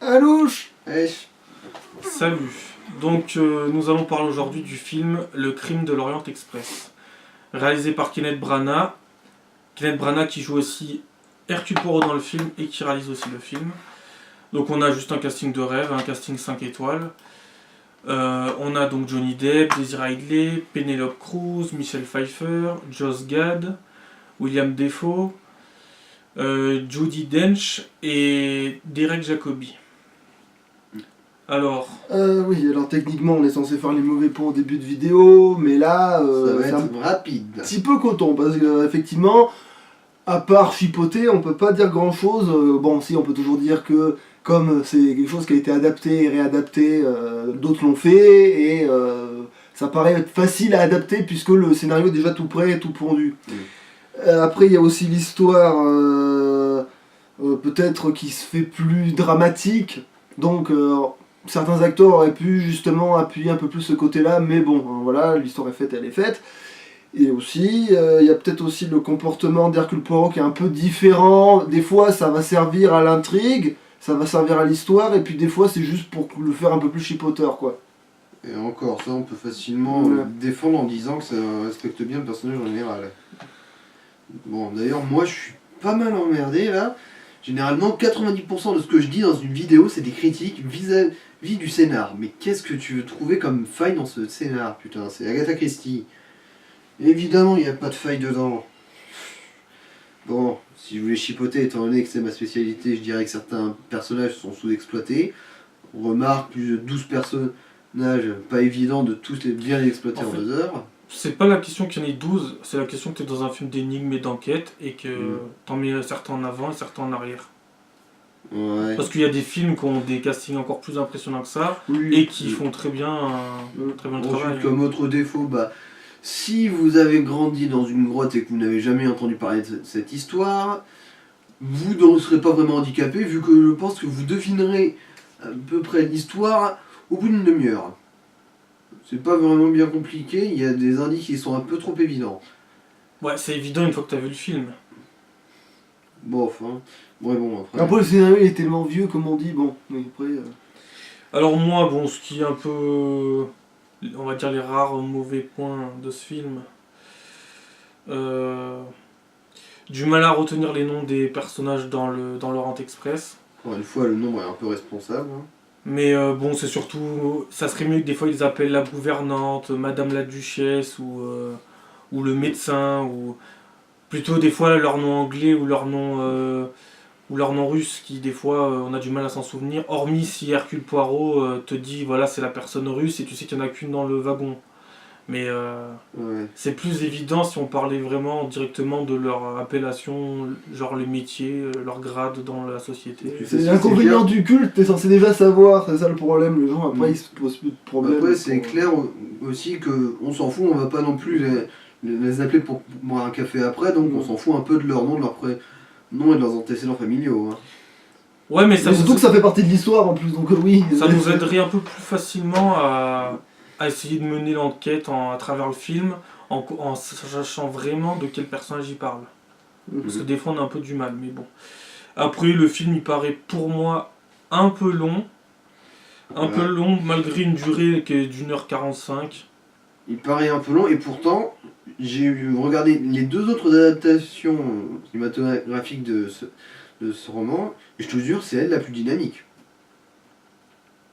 Alouche. Wesh. Salut. Donc nous allons parler aujourd'hui du film Le Crime de l'Orient Express, réalisé par Kenneth Branagh. Kenneth Branagh qui joue aussi Hercule Poirot dans le film et qui réalise aussi le film. Donc on a juste un casting de rêve, un casting 5 étoiles. On a donc Johnny Depp, Désiré Idley, Penelope Cruz, Michelle Pfeiffer, Josh Gad, William Dafoe, Judi Dench et Derek Jacobi. Alors... Oui, alors techniquement on est censé faire les mauvais points au début de vidéo, mais là Ça va c'est être rapide. un petit peu coton, parce que effectivement, à part chipoter, on peut pas dire grand chose. Bon, si, on peut toujours dire que comme c'est quelque chose qui a été adapté et réadapté, d'autres l'ont fait, et ça paraît être facile à adapter puisque le scénario est déjà tout prêt et tout pondu. Après, il y a aussi l'histoire peut-être qui se fait plus dramatique, donc certains acteurs auraient pu justement appuyer un peu plus ce côté-là, mais bon, voilà, l'histoire est faite, elle est faite. Et aussi, il y a peut-être aussi le comportement d'Hercule Poirot qui est un peu différent. Des fois, ça va servir à l'intrigue, ça va servir à l'histoire, et puis des fois, c'est juste pour le faire un peu plus chipoteur, quoi. Et encore, ça on peut facilement Ouais. défendre en disant que ça respecte bien le personnage en général. Bon, d'ailleurs, moi je suis pas mal emmerdé là. Généralement, 90% de ce que je dis dans une vidéo, c'est des critiques vis-à-vis du scénar. Mais qu'est-ce que tu veux trouver comme faille dans ce scénar, putain? C'est Agatha Christie. Évidemment, il n'y a pas de faille dedans. Bon, si je voulais chipoter, étant donné que c'est ma spécialité, je dirais que certains personnages sont sous-exploités. On remarque plus de 12 personnages, pas évident de tous les bien les exploiter en 2 heures. C'est pas la question qu'il y en ait 12, c'est la question que tu es dans un film d'énigmes et d'enquête et que t'en mets certains en avant et certains en arrière. Ouais. Parce qu'il y a des films qui ont des castings encore plus impressionnants que ça Oui. et qui font très bien le travail. Ensuite, comme autre défaut, si vous avez grandi dans une grotte et que vous n'avez jamais entendu parler de cette histoire, vous ne serez pas vraiment handicapé vu que je pense que vous devinerez à peu près l'histoire au bout d'une demi-heure. C'est pas vraiment bien compliqué, il y a des indices qui sont un peu trop évidents. Ouais, c'est évident une fois que tu as vu le film. Bon, enfin. Ouais, bon, après. Après, le scénario il est tellement vieux, comme on dit, bon, mais après... Alors moi, bon, ce qui est un peu, on va dire les rares mauvais points de ce film, du mal à retenir les noms des personnages dans l'Orient Express. Encore une fois, le nombre est un peu responsable. Hein. Mais bon, c'est surtout, ça serait mieux que des fois ils appellent la gouvernante, Madame la Duchesse ou le médecin, ou plutôt des fois leur nom anglais ou leur nom russe qui des fois on a du mal à s'en souvenir. Hormis si Hercule Poirot te dit voilà c'est la personne russe et tu sais qu'il n'y en a qu'une dans le wagon. Mais Ouais. c'est plus évident si on parlait vraiment directement de leur appellation, genre les métiers, leur grade dans la société. Tu C'est sais, l'inconvénient c'est du culte, t'es censé déjà savoir, c'est ça le problème, les gens après ils se posent plus de problèmes. Après, c'est clair aussi qu'on s'en fout, on va pas non plus les appeler pour boire un café après, donc on s'en fout un peu de leur nom, de leur prénom et de leurs antécédents familiaux. Hein. Ouais, mais Mais surtout que ça fait partie de l'histoire en plus, donc oui. ça nous aiderait un peu plus facilement à essayer de mener l'enquête à travers le film en sachant vraiment de quel personnage il parle. Parce que des fois on a un peu du mal, mais bon. Après, le film il paraît pour moi un peu long. Peu long malgré une durée qui est d'1h45. Il paraît un peu long, et pourtant, j'ai regardé les 2 autres adaptations cinématographiques de ce roman, et je te jure, c'est elle la plus dynamique.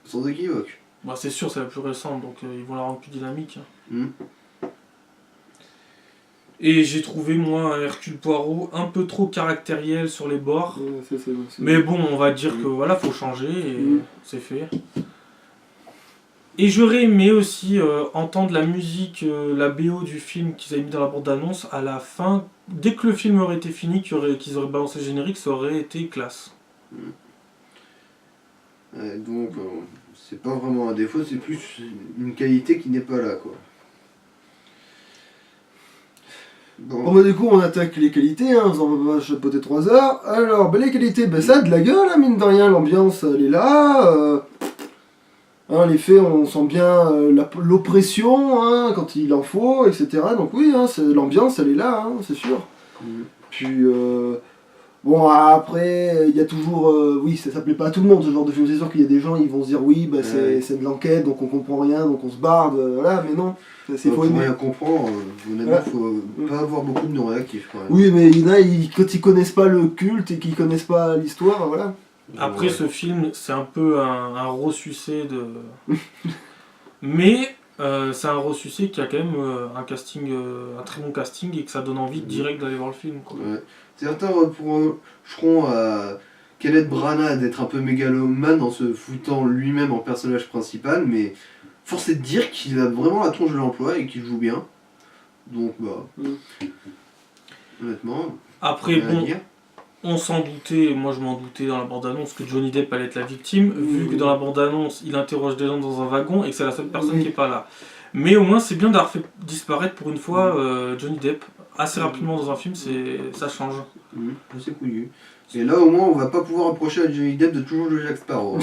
Sans équivoque. Bah, c'est sûr, c'est la plus récente, donc ils vont la rendre plus dynamique. Et j'ai trouvé, moi, Hercule Poirot un peu trop caractériel sur les bords. Mais bon, on va dire que voilà, faut changer, et c'est fait. Et j'aurais aimé aussi entendre la musique, la BO du film qu'ils avaient mis dans la bande-annonce à la fin. Dès que le film aurait été fini, qu'ils auraient balancé le générique, ça aurait été classe. Donc, c'est pas vraiment un défaut, c'est plus une qualité qui n'est pas là, quoi. Bon bah du coup on attaque les qualités, hein, on va chapeauter 3 heures. Alors les qualités, ça a de la gueule, hein, mine de rien, l'ambiance elle est là. Hein, les faits, on sent bien l'oppression hein, quand il en faut, etc. Donc oui, hein, l'ambiance elle est là, hein, c'est sûr. Puis Bon, après, il y a toujours... oui, ça plaît pas à tout le monde, ce genre de film. C'est sûr qu'il y a des gens, ils vont se dire, oui, bah, c'est de l'enquête, donc on comprend rien, donc on se barde, voilà, mais non. C'est faut Pour aimer. rien comprendre, honnêtement, Voilà. faut pas avoir beaucoup de non-réactifs quand même. Oui, mais il y en a, quand ils connaissent pas le culte et qu'ils connaissent pas l'histoire, voilà. Après, Ouais. ce film, c'est un peu un ressucé de. Mais c'est un ressucé qui a quand même un casting, un très bon casting et que ça donne envie direct d'aller voir le film, quoi. Ouais. Certains reprocheront à Kenneth Branagh d'être un peu mégalomane en se foutant lui-même en personnage principal, mais force est de dire qu'il a vraiment la tronche de l'emploi et qu'il joue bien. Donc, bah, honnêtement, Après, rien à bon, dire. on s'en doutait, moi je m'en doutais dans la bande-annonce que Johnny Depp allait être la victime, vu que dans la bande-annonce il interroge des gens dans un wagon et que c'est la seule personne Oui. qui est pas là. Mais au moins c'est bien d'avoir fait disparaître pour une fois Johnny Depp assez rapidement dans un film, ça change. C'est couillu. Et là, au moins, on va pas pouvoir reprocher à Johnny Depp de toujours jouer Jack Sparrow. Hein.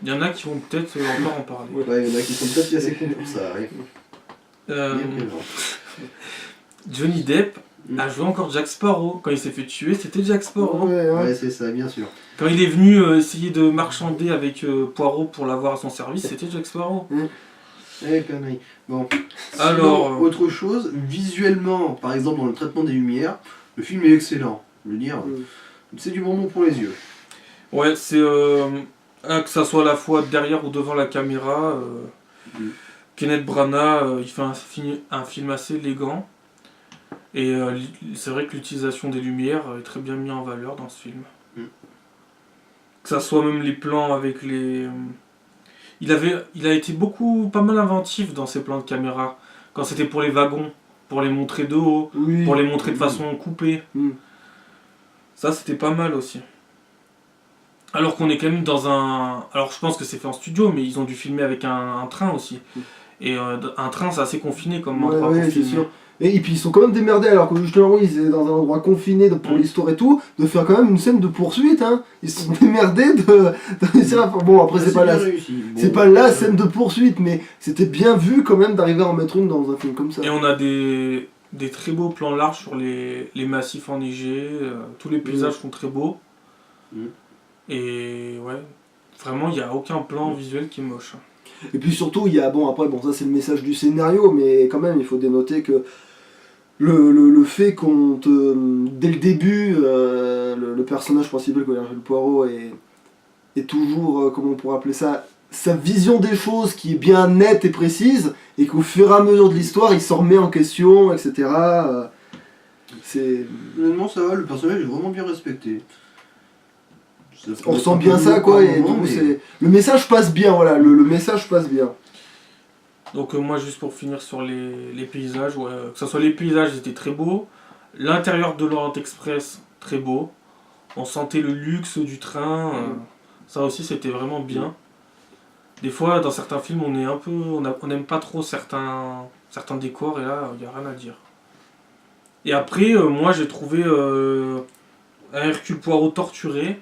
Il y en a qui vont peut-être encore en parler. Ouais, il y en a qui sont peut-être assez cons pour ça. Ouais. Euh, Bien présent. Johnny Depp a joué encore Jack Sparrow. Quand il s'est fait tuer, c'était Jack Sparrow. Ouais, ouais. Ouais, c'est ça, bien sûr. Quand il est venu essayer de marchander avec Poirot pour l'avoir à son service, c'était Jack Sparrow. Eh, connerie. Bon. Alors, Sinon, autre chose, visuellement, par exemple dans le traitement des lumières, le film est excellent. Je veux dire, c'est du bonbon pour les yeux. Ouais, c'est que ça soit à la fois derrière ou devant la caméra. Kenneth Branagh, il fait un film assez élégant. Et c'est vrai que l'utilisation des lumières est très bien mise en valeur dans ce film. Que ça soit même les plans avec les... Il a été pas mal inventif dans ses plans de caméra. Quand c'était pour les wagons, pour les montrer de haut, Oui. pour les montrer de façon coupée. Ça, c'était pas mal aussi. Alors qu'on est quand même dans un... Alors je pense que c'est fait en studio, mais ils ont dû filmer avec un train aussi. Et un train, c'est assez confiné comme endroit pour Ouais, c'est filmer. sûr. Et puis ils sont quand même démerdés, alors que justement ils étaient dans un endroit confiné pour l'histoire et tout, de faire quand même une scène de poursuite, hein. Ils se sont démerdés de réussir à faire... Bon, après c'est pas bien la... réussi. Bon, C'est pas la scène de poursuite, mais c'était bien vu quand même d'arriver à en mettre une dans un film comme ça. Et on a des très beaux plans larges sur les massifs enneigés, tous les paysages sont très beaux. Et ouais, vraiment il n'y a aucun plan visuel qui est moche. Et puis surtout, il y a... Bon, après, bon, ça c'est le message du scénario, mais quand même, il faut dénoter que le fait qu'on te... Dès le début, le personnage principal, Hercule Poirot, est toujours, comment on pourrait appeler ça, sa vision des choses qui est bien nette et précise, et qu'au fur et à mesure de l'histoire, il s'en remet en question, etc. C'est... Honnêtement, ça va, le personnage est vraiment bien respecté. On ressent bien ça, quoi, et donc le message passe bien, voilà, le message passe bien. Donc moi, juste pour finir sur les paysages, ouais, que ce soit les paysages, ils étaient très beaux. L'intérieur de l'Orient Express, très beau. On sentait le luxe du train, ça aussi c'était vraiment bien. Des fois, dans certains films, on est un peu, on n'aime pas trop certains décors, et là, il n'y a rien à dire. Et après, moi, j'ai trouvé un Hercule Poirot torturé.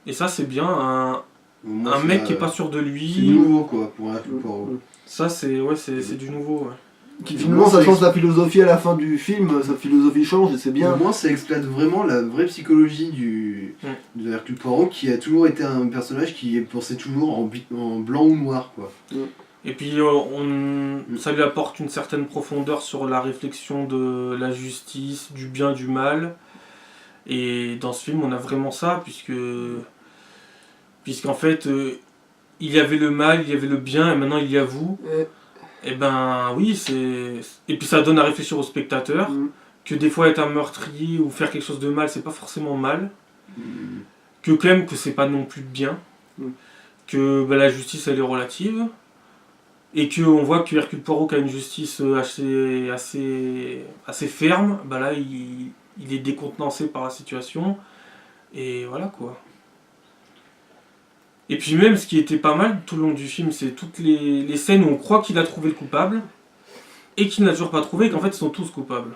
Et ça, c'est bien, un mec qui est pas sûr de lui. C'est nouveau, quoi, pour un Hercule Poirot. Ça, c'est du nouveau, ouais. Qui finalement, ça change la philosophie à la fin du film, sa philosophie change, et c'est bien. Au moins, ça exploite vraiment la vraie psychologie de Hercule Poirot, qui a toujours été un personnage qui pensait toujours en blanc ou noir, quoi. Et puis, ça lui apporte une certaine profondeur sur la réflexion de la justice, du bien, du mal. Et dans ce film, on a vraiment ça, puisqu'en fait, il y avait le mal, il y avait le bien, et maintenant il y a vous. Et ben oui, et puis ça donne à réfléchir au spectateur, que des fois être un meurtrier ou faire quelque chose de mal, c'est pas forcément mal. Que quand même que c'est pas non plus bien. Que la justice elle est relative. Et qu'on voit que Hercule Poirot qui a une justice assez ferme, là il est décontenancé par la situation. Et voilà quoi. Et puis même ce qui était pas mal tout le long du film, c'est toutes les scènes où on croit qu'il a trouvé le coupable et qu'il n'a toujours pas trouvé et qu'en fait ils sont tous coupables.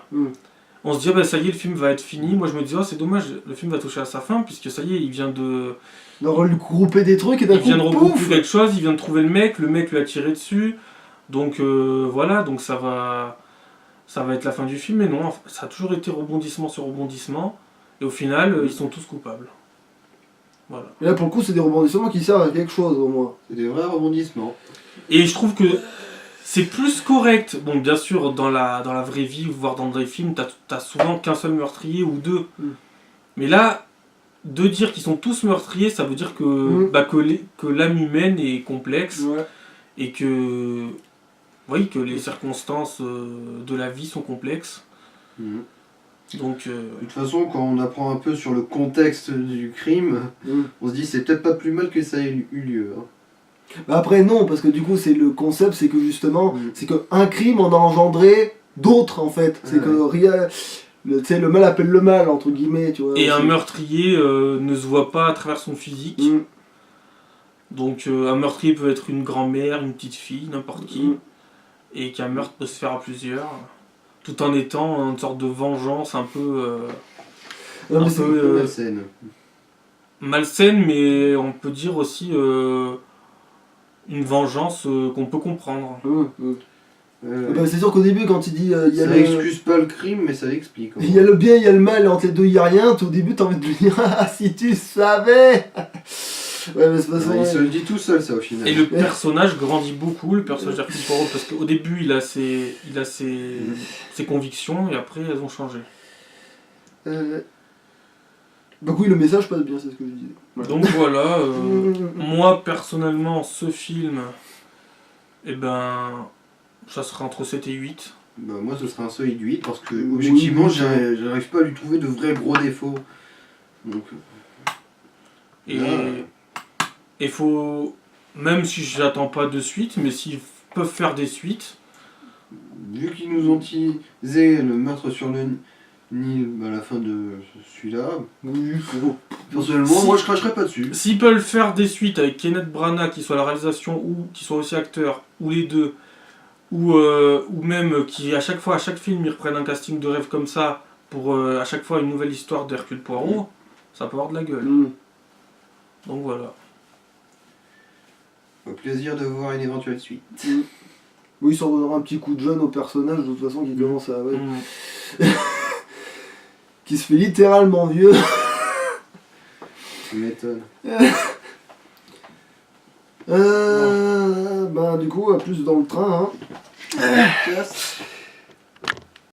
On se dit ça y est, le film va être fini. Moi je me dis c'est dommage, le film va toucher à sa fin puisque ça y est, il vient de regrouper des trucs et d'un coup, il vient de regrouper quelque chose, il vient de trouver le mec lui a tiré dessus. Donc voilà, donc ça va être la fin du film, mais non, ça a toujours été rebondissement sur rebondissement. Et au final, ils sont tous coupables. Voilà. Et là, pour le coup, c'est des rebondissements qui servent à quelque chose, au moins. C'est des vrais rebondissements. Et je trouve que c'est plus correct. Bon, bien sûr, dans la vraie vie, voire dans des films, t'as souvent qu'un seul meurtrier ou deux. Mais là, de dire qu'ils sont tous meurtriers, ça veut dire que l'âme humaine est complexe Ouais. et que, oui, que les circonstances de la vie sont complexes. Mhm. Donc, De toute façon, quand on apprend un peu sur le contexte du crime, on se dit c'est peut-être pas plus mal que ça ait eu lieu. Hein. Bah après, non, parce que du coup, c'est le concept, c'est que justement, Mm. c'est qu'un crime en a engendré d'autres, en fait. C'est que rien. Tu sais, le mal appelle le mal, entre guillemets, tu vois. et un C'est- meurtrier ne se voit pas à travers son physique. Mm. Donc un meurtrier peut être une grand-mère, une petite fille, n'importe qui. Mm. Et qu'un meurtre peut se faire à plusieurs. Tout en étant une sorte de vengeance un peu Non, mais un c'est- peu, Un peu malsaine. malsaine, mais on peut dire aussi une vengeance qu'on peut comprendre. Bah, c'est sûr qu'au début, quand il dit il y a Ça le... excuse pas le crime, mais ça l'explique. il y a le bien, il y a le mal, et entre les deux, il n'y a rien. Au début, t'as envie de lui dire ah, si tu savais. Ouais, mais c'est pas ça. Il se le dit tout seul, ça, au final. Et le personnage grandit beaucoup, le personnage d'Hercule Poirot, parce qu'au début il a ses convictions et après elles ont changé. Donc oui, le message passe bien, c'est ce que je disais. Voilà. Donc voilà, moi personnellement ce film, eh ben ça sera entre 7 et 8. Bah, moi, ce serait un solide 8 parce que, Oui, objectivement, oui, j'arrive pas à lui trouver de vrais gros défauts. Donc, Et là, il faut, même si j'attends pas de suite, mais s'ils peuvent faire des suites, vu qu'ils nous ont teasé le meurtre sur le Nil à la fin de celui-là, Oui, gros. personnellement, Si- moi, je cracherais pas dessus. s'ils peuvent faire des suites avec Kenneth Branagh qui soit à la réalisation ou qui soit aussi acteur, ou les deux, ou même qui à chaque film ils reprennent un casting de rêve comme ça pour à chaque fois une nouvelle histoire d'Hercule Poirot, ça peut avoir de la gueule. Donc voilà. Au plaisir de voir une éventuelle suite. Oui, ça redonnera un petit coup de jeune au personnage, de toute façon, qui commence à... ouais. Mm. Qui se fait littéralement vieux. Tu m'étonnes. Bah, du coup, à plus dans le train, hein. Casse.